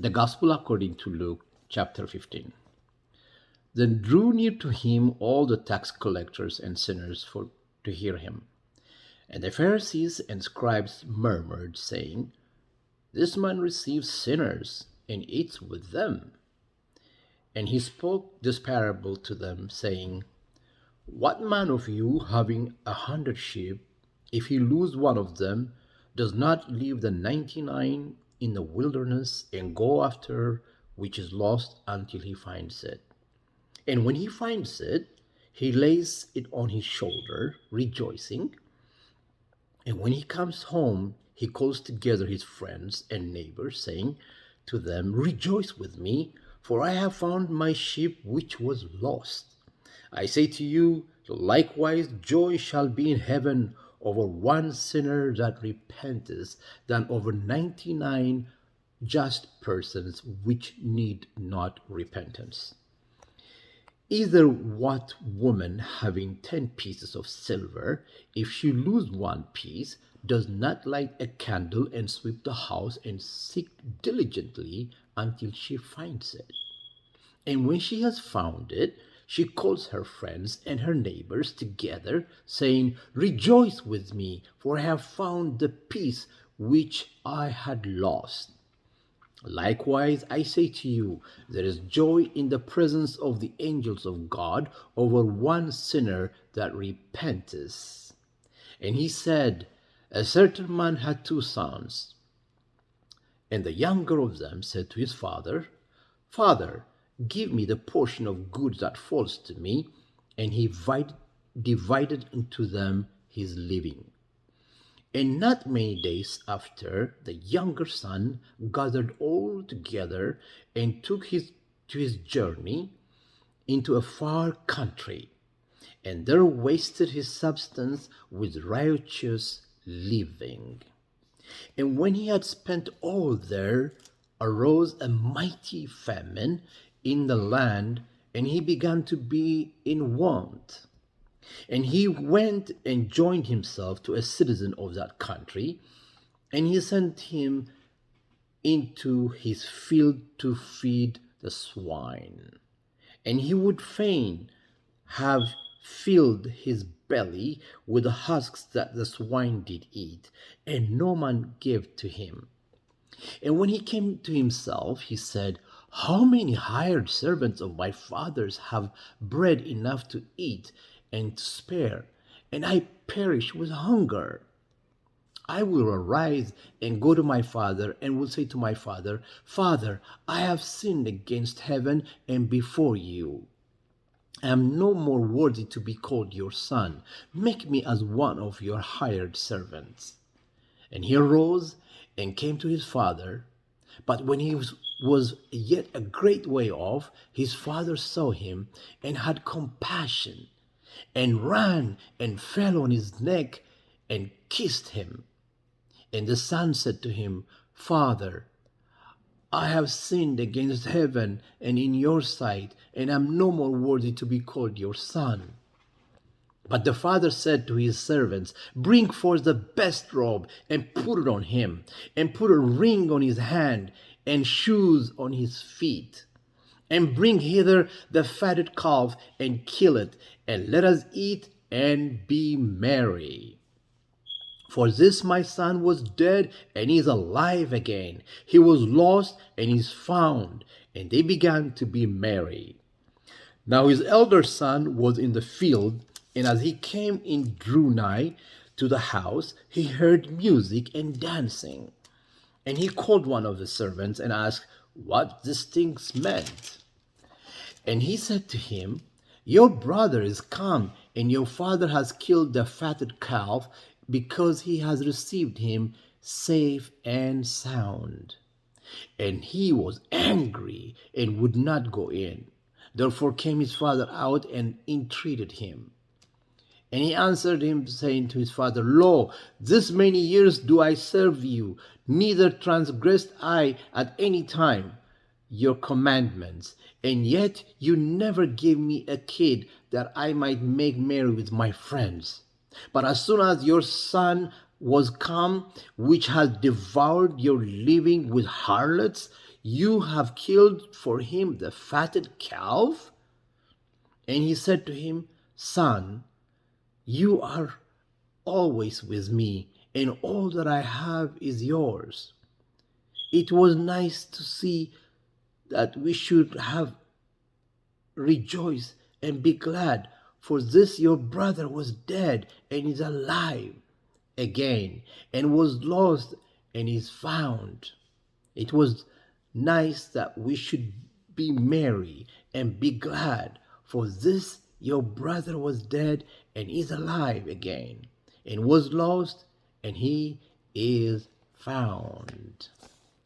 The Gospel according to Luke, chapter 15. Then drew near to him all the tax collectors and sinners to hear him. And the Pharisees and scribes murmured, saying, This man receives sinners and eats with them. And he spoke this parable to them, saying, What man of you, having 100 sheep, if he lose one of them, does not leave the 99 in the wilderness and go after which is lost until he finds it? And when he finds it, he lays it on his shoulder, rejoicing. And when he comes home, he calls together his friends and neighbors, saying to them, Rejoice with me, for I have found my sheep which was lost. I say to you, likewise joy shall be in heaven over one sinner that repenteth, than over 99 just persons which need not repentance. Either what woman having 10 pieces of silver, if she lose one piece, does not light a candle and sweep the house and seek diligently until she finds it? And when she has found it, she calls her friends and her neighbors together, saying, Rejoice with me, for I have found the piece which I had lost. Likewise, I say to you, there is joy in the presence of the angels of God over one sinner that repenteth. And he said, A certain man had 2 sons. And the younger of them said to his father, Father, give me the portion of goods that falls to me. And he divided unto them his living. And not many days after, the younger son gathered all together and took to his journey into a far country, and there wasted his substance with riotous living. And when he had spent all there, arose a mighty famine in the land, and he began to be in want. And he went and joined himself to a citizen of that country, and he sent him into his field to feed the swine. And he would fain have filled his belly with the husks that the swine did eat, and no man gave to him. And when he came to himself, he said, How many hired servants of my father's have bread enough to eat and to spare, and I perish with hunger? I will arise and go to my father, and will say to my father, Father, I have sinned against heaven and before you. I am no more worthy to be called your son. Make me as one of your hired servants. And he arose and came to his father. But when he was yet a great way off, his father saw him and had compassion, and ran and fell on his neck and kissed him. And the son said to him, Father, I have sinned against heaven and in your sight, and am no more worthy to be called your son. But the father said to his servants, Bring forth the best robe, and put it on him, and put a ring on his hand, and shoes on his feet. And bring hither the fatted calf, and kill it, and let us eat and be merry. For this my son was dead, and is alive again. He was lost, and is found. And they began to be merry. Now his elder son was in the field, and as he came in drew nigh to the house, he heard music and dancing. And he called one of the servants and asked what these things meant. And he said to him, Your brother is come, and your father has killed the fatted calf, because he has received him safe and sound. And he was angry and would not go in. Therefore came his father out and entreated him. And he answered him, saying to his father, Lo, this many years do I serve you, neither transgressed I at any time your commandments, and yet you never gave me a kid that I might make merry with my friends. But as soon as your son was come, which has devoured your living with harlots, You have killed for him the fatted calf? And he said to him, Son, you are always with me, and all that I have is yours. It was nice to see that we should have rejoiced and be glad, for this your brother was dead and is alive again, and was lost and is found. It was nice that we should be merry and be glad, for this your brother was dead and is alive again, and was lost and he is found.